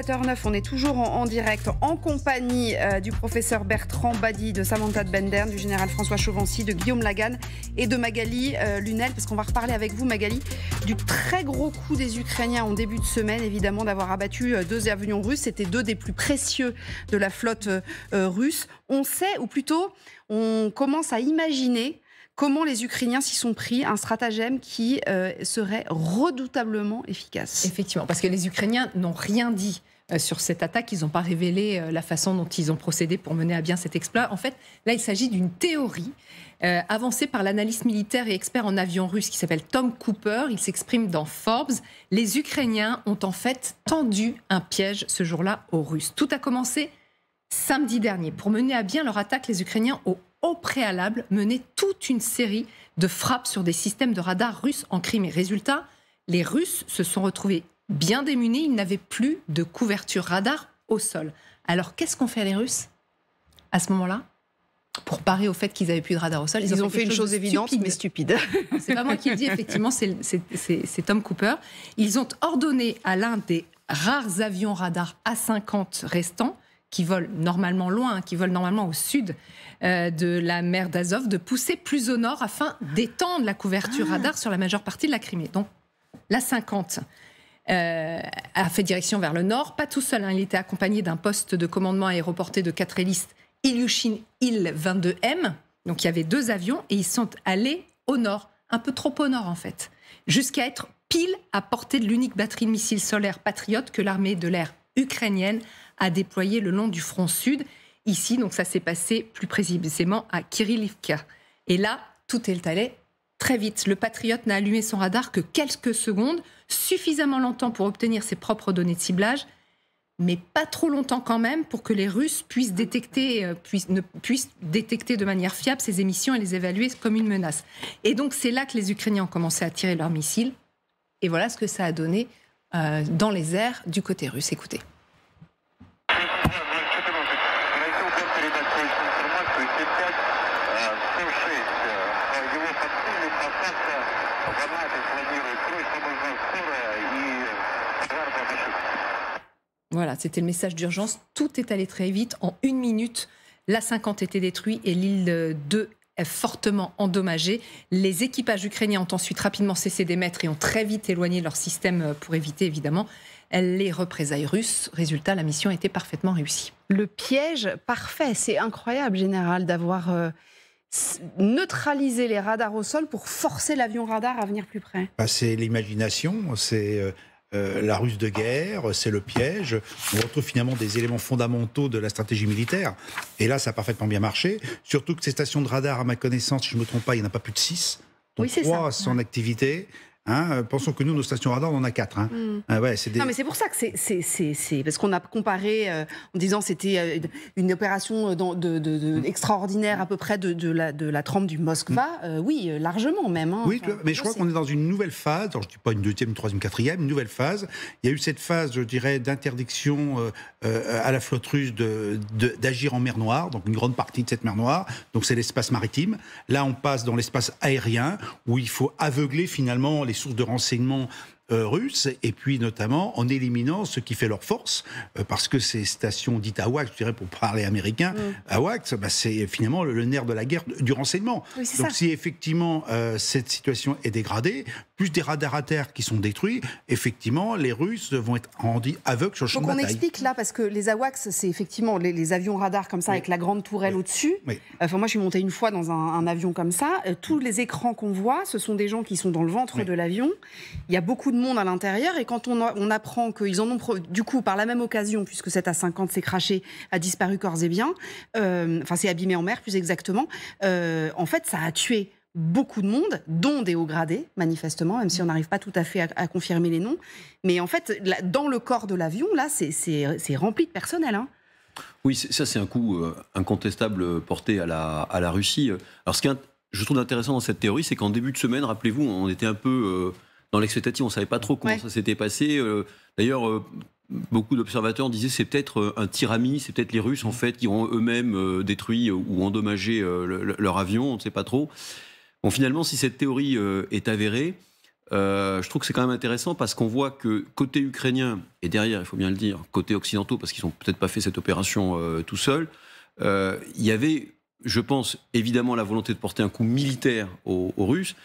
7h09, on est toujours en direct en compagnie du professeur Bertrand Badi, de Samantha de Bendern, du général François Chauvency, de Guillaume Lagan et de Magali Lunel, parce qu'on va reparler avec vous, Magali, du très gros coup des Ukrainiens en début de semaine, évidemment, d'avoir abattu 2 avions russes. C'était 2 des plus précieux de la flotte russe. On sait, ou plutôt, on commence à imaginer comment les Ukrainiens s'y sont pris, un stratagème qui serait redoutablement efficace. Effectivement, parce que les Ukrainiens n'ont rien dit sur cette attaque. Ils n'ont pas révélé la façon dont ils ont procédé pour mener à bien cet exploit. En fait, là, il s'agit d'une théorie avancée par l'analyste militaire et expert en avions russe qui s'appelle Tom Cooper. Il s'exprime dans Forbes. Les Ukrainiens ont en fait tendu un piège ce jour-là aux Russes. Tout a commencé samedi dernier. Pour mener à bien leur attaque, les Ukrainiens ont au préalable mené toute une série de frappes sur des systèmes de radar russes en Crimée. Résultat, les Russes se sont retrouvés bien démunis. Ils n'avaient plus de couverture radar au sol. Alors, qu'est-ce qu'ont fait les Russes à ce moment-là pour parer au fait qu'ils n'avaient plus de radar au sol? Ils ont fait une chose évidente, mais stupide. C'est pas moi qui le dis, effectivement, c'est Tom Cooper. Ils ont ordonné à l'un des rares avions radar A-50 restants, qui volent normalement loin, qui volent normalement au sud de la mer d'Azov, de pousser plus au nord afin d'étendre la couverture radar sur la majeure partie de la Crimée. Donc, l'A-50 a fait direction vers le nord, pas tout seul, hein, il était accompagné d'un poste de commandement aéroporté de 4 hélistes, Ilyushin Il-22M. Donc, il y avait 2 avions et ils sont allés au nord, un peu trop au nord en fait, jusqu'à être pile à portée de l'unique batterie de missiles solaires Patriot que l'armée de l'air ukrainienne a déployé le long du front sud. Ici, donc ça s'est passé plus précisément à Kirillivka. Et là, tout est allé très vite. Le Patriot n'a allumé son radar que quelques secondes, suffisamment longtemps pour obtenir ses propres données de ciblage, mais pas trop longtemps quand même pour que les Russes puissent détecter de manière fiable ces émissions et les évaluer comme une menace. Et donc c'est là que les Ukrainiens ont commencé à tirer leurs missiles. Et voilà ce que ça a donné dans les airs du côté russe. Écoutez. Voilà, c'était le message d'urgence. Tout est allé très vite. En 1 minute, l'A-50 était détruit et l'île 2 est fortement endommagée. Les équipages ukrainiens ont ensuite rapidement cessé d'émettre et ont très vite éloigné leur système pour éviter, évidemment, les représailles russes. Résultat, la mission était parfaitement réussie. Le piège parfait. C'est incroyable, général, d'avoir neutralisé les radars au sol pour forcer l'avion radar à venir plus près. C'est l'imagination, c'est la ruse de guerre, c'est le piège. On retrouve finalement des éléments fondamentaux de la stratégie militaire. Et là, ça a parfaitement bien marché. Surtout que ces stations de radar, à ma connaissance, si je ne me trompe pas, il n'y en a pas plus de 6. Donc oui, 3 sont en activité. Hein, pensons que nous, nos stations radar, on en a 4. Hein. Ouais, Non, mais c'est pour ça que c'est parce qu'on a comparé en disant c'était une opération extraordinaire à peu près de la trempe du Moskva. Oui, largement même. Hein. Oui, mais je crois qu'on est dans une nouvelle phase. Alors, je ne dis pas une deuxième, une troisième, quatrième, une nouvelle phase. Il y a eu cette phase, je dirais, d'interdiction à la flotte russe d'agir en mer Noire, donc une grande partie de cette mer Noire. Donc c'est l'espace maritime. Là, on passe dans l'espace aérien où il faut aveugler finalement les sources de renseignement russes, et puis notamment en éliminant ce qui fait leur force, parce que ces stations dites AWACS, je dirais pour parler américain, AWACS, c'est finalement le nerf de la guerre du renseignement. Oui, donc ça. si effectivement cette situation est dégradée, plus des radars à terre qui sont détruits, effectivement les Russes vont être rendus aveugles sur le champ de bataille. Donc on explique là, parce que les AWACS, c'est effectivement les avions radars comme ça, avec la grande tourelle au-dessus. Oui. Enfin, moi je suis montée une fois dans un avion comme ça, tous les écrans qu'on voit, ce sont des gens qui sont dans le ventre de l'avion. Il y a beaucoup de monde à l'intérieur, et quand on apprend qu'ils en ont, du coup, par la même occasion, puisque cet A-50 s'est crashé, a disparu corps et biens, enfin s'est abîmé en mer plus exactement, en fait ça a tué beaucoup de monde, dont des hauts gradés, manifestement, même si on n'arrive pas tout à fait à confirmer les noms. Mais en fait, là, dans le corps de l'avion, là, c'est rempli de personnel. Hein. Oui, ça c'est un coup incontestable porté à la Russie. Alors ce qui je trouve intéressant dans cette théorie, c'est qu'en début de semaine, rappelez-vous, on était un peu dans l'expectative, on ne savait pas trop comment ça s'était passé. D'ailleurs, beaucoup d'observateurs disaient c'est peut-être un tir ami, c'est peut-être les Russes en fait qui ont eux-mêmes détruit ou endommagé leur avion, on ne sait pas trop. Bon, finalement, si cette théorie est avérée, je trouve que c'est quand même intéressant parce qu'on voit que côté ukrainien, et derrière, il faut bien le dire, côté occidentaux, parce qu'ils n'ont peut-être pas fait cette opération tout seuls, il y avait, je pense, évidemment la volonté de porter un coup militaire aux Russes,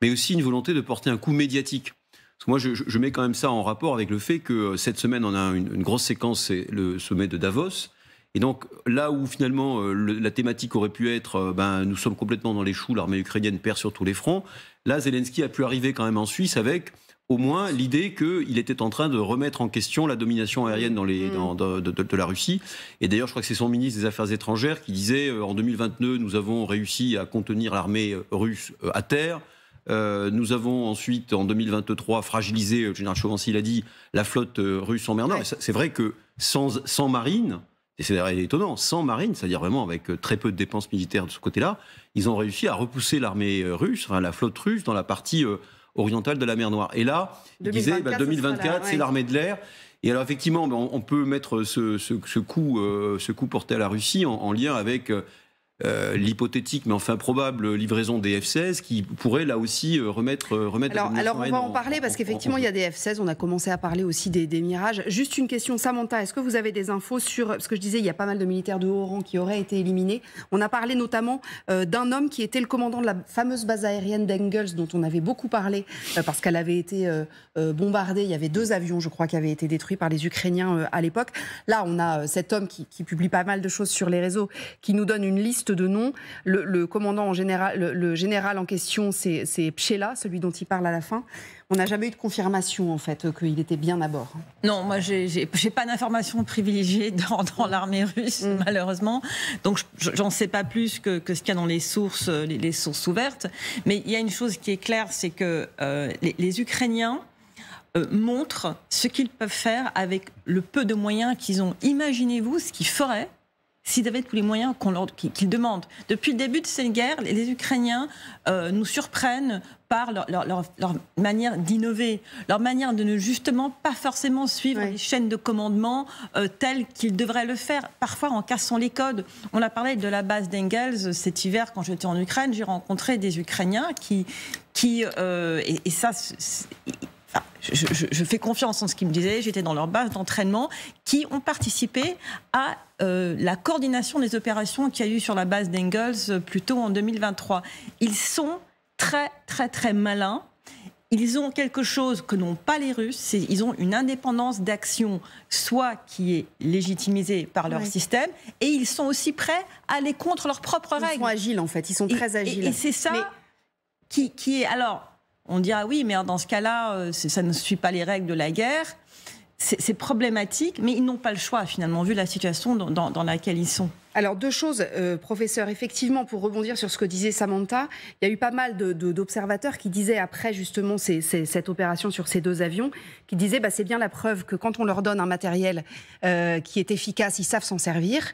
mais aussi une volonté de porter un coup médiatique. Parce que moi, je mets quand même ça en rapport avec le fait que cette semaine, on a une grosse séquence, c'est le sommet de Davos. Et donc, là où finalement la thématique aurait pu être nous sommes complètement dans les choux, l'armée ukrainienne perd sur tous les fronts, là, Zelensky a pu arriver quand même en Suisse avec au moins l'idée qu'il était en train de remettre en question la domination aérienne de la Russie. Et d'ailleurs, je crois que c'est son ministre des Affaires étrangères qui disait en 2022, nous avons réussi à contenir l'armée russe à terre. Nous avons ensuite, en 2023, fragilisé, le général Chovancy l'a dit, la flotte russe en mer Noire. Ouais. C'est vrai que sans marine, et c'est étonnant, sans marine, c'est-à-dire vraiment avec très peu de dépenses militaires de ce côté-là, ils ont réussi à repousser l'armée russe, enfin la flotte russe, dans la partie orientale de la mer Noire. Et là, il disait 2024, c'est l'armée de l'air. Et alors effectivement, on peut mettre ce coup porté à la Russie en lien avec l'hypothétique, mais enfin probable livraison des F-16 qui pourrait là aussi remettre alors on va en parler parce qu'effectivement il y a des F-16, on a commencé à parler aussi des Mirages. Juste une question, Samantha, est-ce que vous avez des infos sur ce que je disais, il y a pas mal de militaires de haut rang qui auraient été éliminés. On a parlé notamment d'un homme qui était le commandant de la fameuse base aérienne d'Engels dont on avait beaucoup parlé parce qu'elle avait été bombardée. Il y avait 2 avions, je crois, qui avaient été détruits par les Ukrainiens à l'époque. Là, on a cet homme qui publie pas mal de choses sur les réseaux, qui nous donne une liste de noms. Le commandant en général, le général en question, c'est Pchela, celui dont il parle à la fin. On n'a jamais eu de confirmation, en fait, qu'il était bien à bord. Non, moi, j'ai pas d'informations privilégiées dans l'armée russe, malheureusement. Donc, j'en sais pas plus que ce qu'il y a dans les sources ouvertes. Mais il y a une chose qui est claire, c'est que les Ukrainiens montrent ce qu'ils peuvent faire avec le peu de moyens qu'ils ont. Imaginez-vous ce qu'ils feraient s'ils avaient tous les moyens qu'ils demandent. Depuis le début de cette guerre, les Ukrainiens nous surprennent par leur manière d'innover, leur manière de ne justement pas forcément suivre les chaînes de commandement telles qu'ils devraient le faire, parfois en cassant les codes. On a parlé de la base d'Engels cet hiver quand j'étais en Ukraine, j'ai rencontré des Ukrainiens qui et ça... Enfin, je fais confiance en ce qu'ils me disaient, j'étais dans leur base d'entraînement, qui ont participé à la coordination des opérations qu'il y a eu sur la base d'Engels plus tôt en 2023. Ils sont très, très, très malins. Ils ont quelque chose que n'ont pas les Russes, ils ont une indépendance d'action, soit qui est légitimisée par leur système, et ils sont aussi prêts à aller contre leurs propres règles. Ils sont agiles, en fait, ils sont très agiles. Et c'est ça qui est... Alors, on dira oui, mais dans ce cas-là, ça ne suit pas les règles de la guerre. C'est problématique, mais ils n'ont pas le choix, finalement, vu la situation dans laquelle ils sont. Alors, 2 choses, professeur. Effectivement, pour rebondir sur ce que disait Samantha, il y a eu pas mal d'observateurs qui disaient, après justement cette opération sur ces 2 avions, qui disaient c'est bien la preuve que quand on leur donne un matériel qui est efficace, ils savent s'en servir.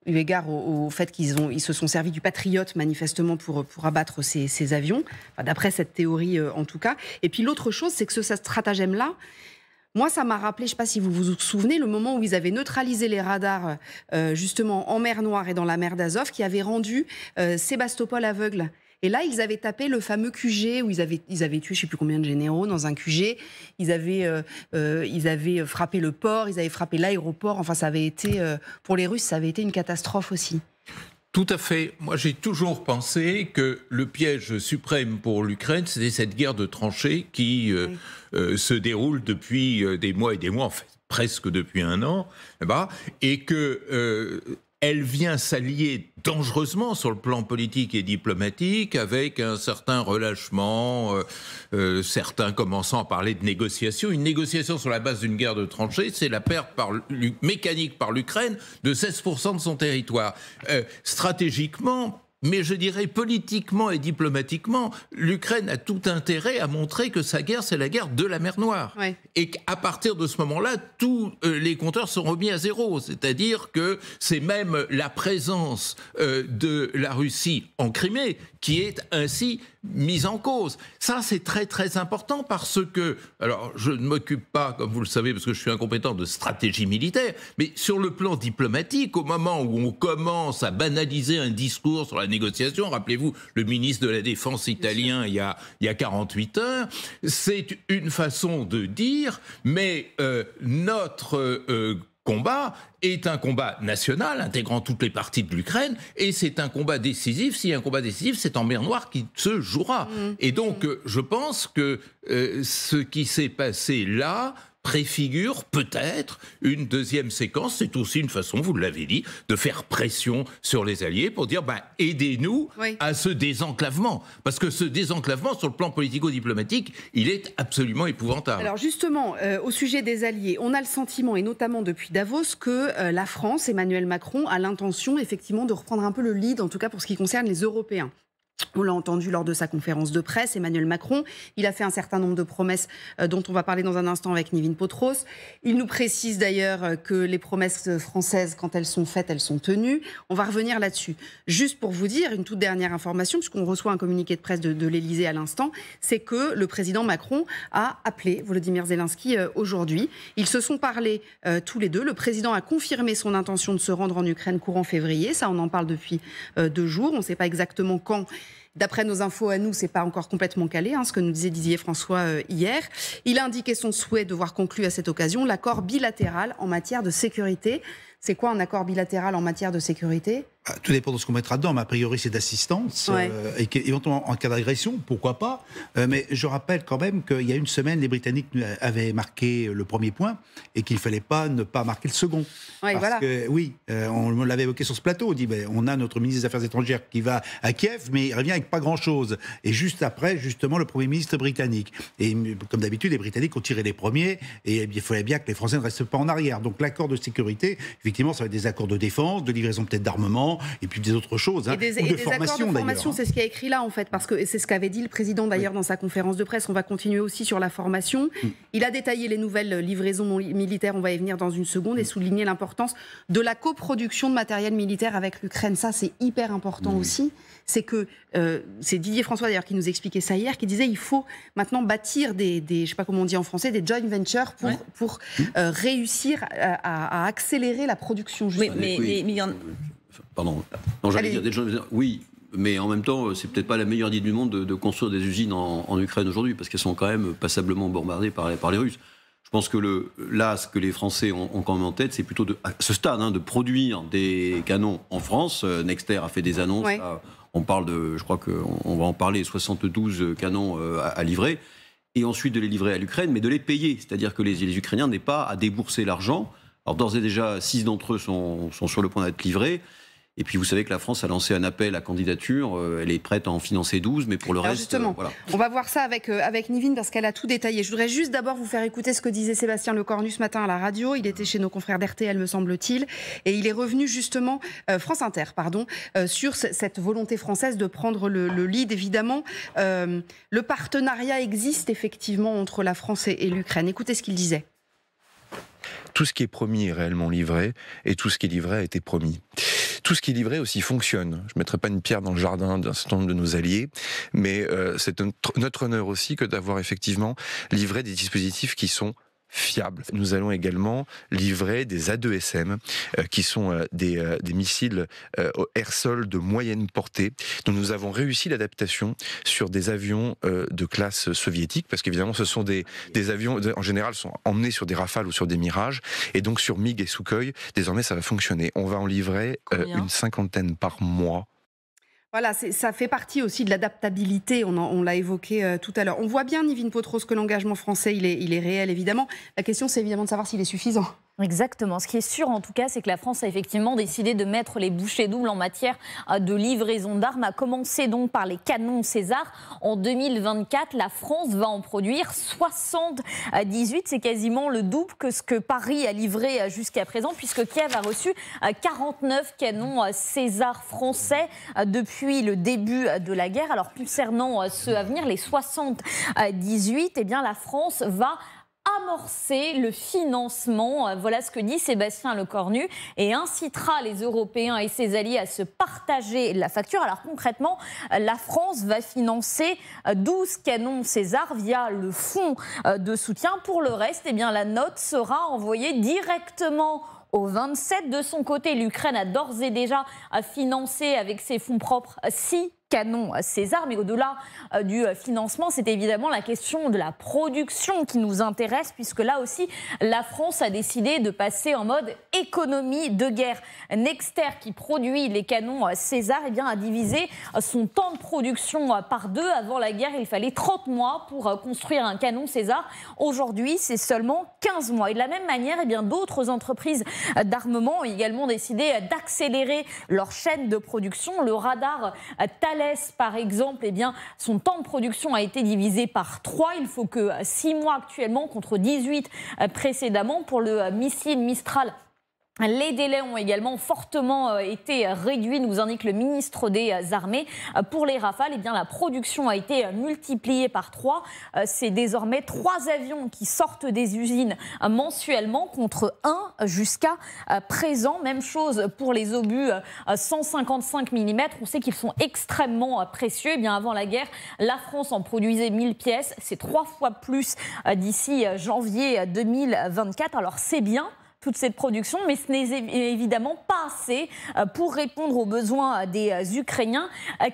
Eu égard au fait qu'ils se sont servis du Patriot manifestement pour abattre ces avions, enfin, d'après cette théorie en tout cas. Et puis l'autre chose, c'est que ce stratagème-là, moi ça m'a rappelé, je ne sais pas si vous vous souvenez, le moment où ils avaient neutralisé les radars justement en mer Noire et dans la mer d'Azov, qui avait rendu Sébastopol aveugle. Et là, ils avaient tapé le fameux QG où ils avaient tué je ne sais plus combien de généraux dans un QG. Ils avaient frappé le port, ils avaient frappé l'aéroport. Enfin, ça avait été, pour les Russes, ça avait été une catastrophe aussi. Tout à fait. Moi, j'ai toujours pensé que le piège suprême pour l'Ukraine, c'était cette guerre de tranchées qui se déroule depuis des mois et des mois, en fait, presque depuis 1 an, et que... elle vient s'allier dangereusement sur le plan politique et diplomatique avec un certain relâchement, certains commençant à parler de négociation. Une négociation sur la base d'une guerre de tranchées, c'est la perte mécanique par l'Ukraine de 16% de son territoire. Stratégiquement, mais je dirais politiquement et diplomatiquement, l'Ukraine a tout intérêt à montrer que sa guerre, c'est la guerre de la mer Noire. Oui. Et qu'à partir de ce moment-là, tous les compteurs sont remis à zéro. C'est-à-dire que c'est même la présence de la Russie en Crimée qui est ainsi mise en cause. Ça, c'est très très important parce que, alors je ne m'occupe pas, comme vous le savez, parce que je suis incompétent de stratégie militaire, mais sur le plan diplomatique, au moment où on commence à banaliser un discours sur la négociation, rappelez-vous le ministre de la Défense italien il y a 48 heures, c'est une façon de dire, mais notre combat est un combat national, intégrant toutes les parties de l'Ukraine, et c'est un combat décisif. S'il y a un combat décisif, c'est en mer Noire qui se jouera. Et donc, je pense que ce qui s'est passé là préfigure peut-être une deuxième séquence. C'est aussi une façon, vous l'avez dit, de faire pression sur les alliés pour dire aidez-nous à ce désenclavement. Parce que ce désenclavement, sur le plan politico-diplomatique, il est absolument épouvantable. Alors justement, au sujet des alliés, on a le sentiment, et notamment depuis Davos, que la France, Emmanuel Macron, a l'intention effectivement de reprendre un peu le lead, en tout cas pour ce qui concerne les Européens. On l'a entendu lors de sa conférence de presse, Emmanuel Macron. Il a fait un certain nombre de promesses dont on va parler dans un instant avec Nivine Potros. Il nous précise d'ailleurs que les promesses françaises, quand elles sont faites, elles sont tenues. On va revenir là-dessus. Juste pour vous dire, une toute dernière information, puisqu'on reçoit un communiqué de presse de l'Élysée à l'instant, c'est que le président Macron a appelé Volodymyr Zelensky aujourd'hui. Ils se sont parlé tous les deux. Le président a confirmé son intention de se rendre en Ukraine courant février. Ça, on en parle depuis 2 jours. On ne sait pas exactement quand. D'après nos infos à nous, c'est pas encore complètement calé, ce que nous disait Didier François hier. Il a indiqué son souhait de voir conclu à cette occasion l'accord bilatéral en matière de sécurité. C'est quoi un accord bilatéral en matière de sécurité ? Tout dépend de ce qu'on mettra dedans, mais a priori c'est d'assistance, et éventuellement en cas d'agression, pourquoi pas. Mais je rappelle quand même qu'il y a une semaine, les Britanniques avaient marqué le premier point et qu'il ne fallait pas ne pas marquer le second. Parce que, on l'avait évoqué sur ce plateau, on dit on a notre ministre des Affaires étrangères qui va à Kiev, mais il revient avec pas grand-chose. Et juste après, justement, le Premier ministre britannique. Et comme d'habitude, les Britanniques ont tiré les premiers, et il fallait bien que les Français ne restent pas en arrière. Donc l'accord de sécurité, effectivement, ça va être des accords de défense, de livraison peut-être d'armement, et puis des autres choses, ou de formation d'ailleurs. C'est ce qui est écrit là en fait, parce que c'est ce qu'avait dit le président d'ailleurs dans sa conférence de presse. On va continuer aussi sur la formation. Il a détaillé les nouvelles livraisons militaires, on va y venir dans une seconde, et souligner l'importance de la coproduction de matériel militaire avec l'Ukraine. Ça, c'est hyper important aussi. C'est que, c'est Didier François d'ailleurs qui nous expliquait ça hier, qui disait il faut maintenant bâtir des je sais pas comment on dit en français, des joint ventures pour réussir à accélérer la production. Pardon. Non, j'allais dire des gens. Oui, mais en même temps, c'est peut-être pas la meilleure idée du monde de construire des usines en Ukraine aujourd'hui, parce qu'elles sont quand même passablement bombardées par les Russes. Je pense que ce que les Français ont quand même en tête, c'est plutôt à ce stade de produire des canons en France. Nexter a fait des annonces. On parle je crois qu'on va en parler, 72 canons à livrer, et ensuite de les livrer à l'Ukraine, mais de les payer. C'est-à-dire que les Ukrainiens n'aient pas à débourser l'argent. Alors d'ores et déjà, 6 d'entre eux sont sur le point d'être livrés. Et puis vous savez que la France a lancé un appel à candidature, elle est prête à en financer 12, mais pour le reste... Justement, on va voir ça avec Nivine, parce qu'elle a tout détaillé. Je voudrais juste d'abord vous faire écouter ce que disait Sébastien Lecornu ce matin à la radio. Il était chez nos confrères d'RTL, me semble-t-il, et il est revenu justement, France Inter, sur cette volonté française de prendre le lead, évidemment. Le partenariat existe effectivement entre la France et l'Ukraine. Écoutez ce qu'il disait. Tout ce qui est promis est réellement livré, et tout ce qui est livré a été promis. Tout ce qui est livré aussi fonctionne. Je ne mettrai pas une pierre dans le jardin d'un certain nombre de nos alliés, mais c'est notre honneur aussi que d'avoir effectivement livré des dispositifs qui sont fiables. Nous allons également livrer des A2SM, qui sont des missiles au air-sol de moyenne portée, dont nous avons réussi l'adaptation sur des avions de classe soviétique, parce qu'évidemment ce sont des avions, en général, sont emmenés sur des Rafales ou sur des Mirages, et donc sur MiG et Sukhoi, désormais ça va fonctionner. On va en livrer une 50aine par mois. Voilà, ça fait partie aussi de l'adaptabilité, on l'a évoqué tout à l'heure. On voit bien, Nivine Potros, que l'engagement français, il est réel, évidemment. La question, c'est évidemment de savoir s'il est suffisant. Exactement. Ce qui est sûr, en tout cas, c'est que la France a effectivement décidé de mettre les bouchées doubles en matière de livraison d'armes, à commencer donc par les canons César. En 2024, la France va en produire 78. C'est quasiment le double que ce que Paris a livré jusqu'à présent, puisque Kiev a reçu 49 canons César français depuis le début de la guerre. Alors, concernant ceux à venir, les 78, eh bien, la France va amorcer le financement, voilà ce que dit Sébastien Lecornu, et incitera les Européens et ses alliés à se partager la facture. Alors concrètement, la France va financer 12 canons César via le fonds de soutien. Pour le reste, eh bien, la note sera envoyée directement au 27. De son côté, l'Ukraine a d'ores et déjà financé avec ses fonds propres 6 canons César, mais au-delà du financement, c'est évidemment la question de la production qui nous intéresse, puisque là aussi, la France a décidé de passer en mode économie de guerre. Nexter, qui produit les canons César, eh bien, a divisé son temps de production par 2. Avant la guerre, il fallait 30 mois pour construire un canon César. Aujourd'hui, c'est seulement 15 mois. Et de la même manière, eh bien, d'autres entreprises d'armement ont également décidé d'accélérer leur chaîne de production. Le radar Thales, par exemple, eh bien, son temps de production a été divisé par 3. Il faut que 6 mois actuellement contre 18 précédemment. Pour le missile Mistral, les délais ont également fortement été réduits, nous indique le ministre des Armées. Pour les Rafales, eh bien, la production a été multipliée par 3. C'est désormais 3 avions qui sortent des usines mensuellement contre 1 jusqu'à présent. Même chose pour les obus 155 mm. On sait qu'ils sont extrêmement précieux. Eh bien, avant la guerre, la France en produisait 1000 pièces. C'est 3 fois plus d'ici janvier 2024. Alors c'est bien toute cette production, mais ce n'est évidemment pas assez pour répondre aux besoins des Ukrainiens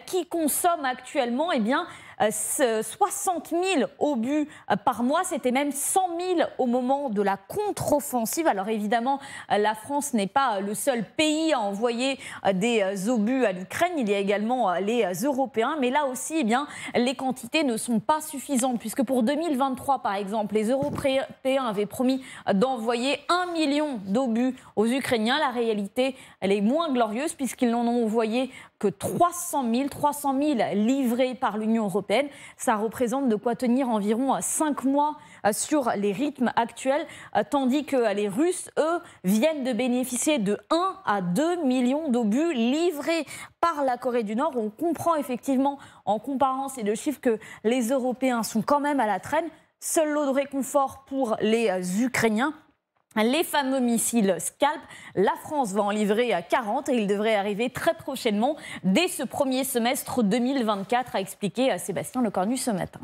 qui consomment actuellement, eh bien, 60 000 obus par mois. C'était même 100 000 au moment de la contre-offensive. Alors évidemment, la France n'est pas le seul pays à envoyer des obus à l'Ukraine. Il y a également les Européens. Mais là aussi, eh bien, les quantités ne sont pas suffisantes, puisque pour 2023, par exemple, les Européens avaient promis d'envoyer 1 million d'obus aux Ukrainiens. La réalité, elle est moins glorieuse, puisqu'ils n'en ont envoyé que 300 000 livrés par l'Union européenne. Ça représente de quoi tenir environ 5 mois sur les rythmes actuels, tandis que les Russes, eux, viennent de bénéficier de 1 à 2 millions d'obus livrés par la Corée du Nord. On comprend effectivement, en comparant ces deux chiffres, que les Européens sont quand même à la traîne. Seul lot de réconfort pour les Ukrainiens. Les fameux missiles Scalp, la France va en livrer 40 et ils devraient arriver très prochainement, dès ce premier semestre 2024, a expliqué Sébastien Lecornu ce matin.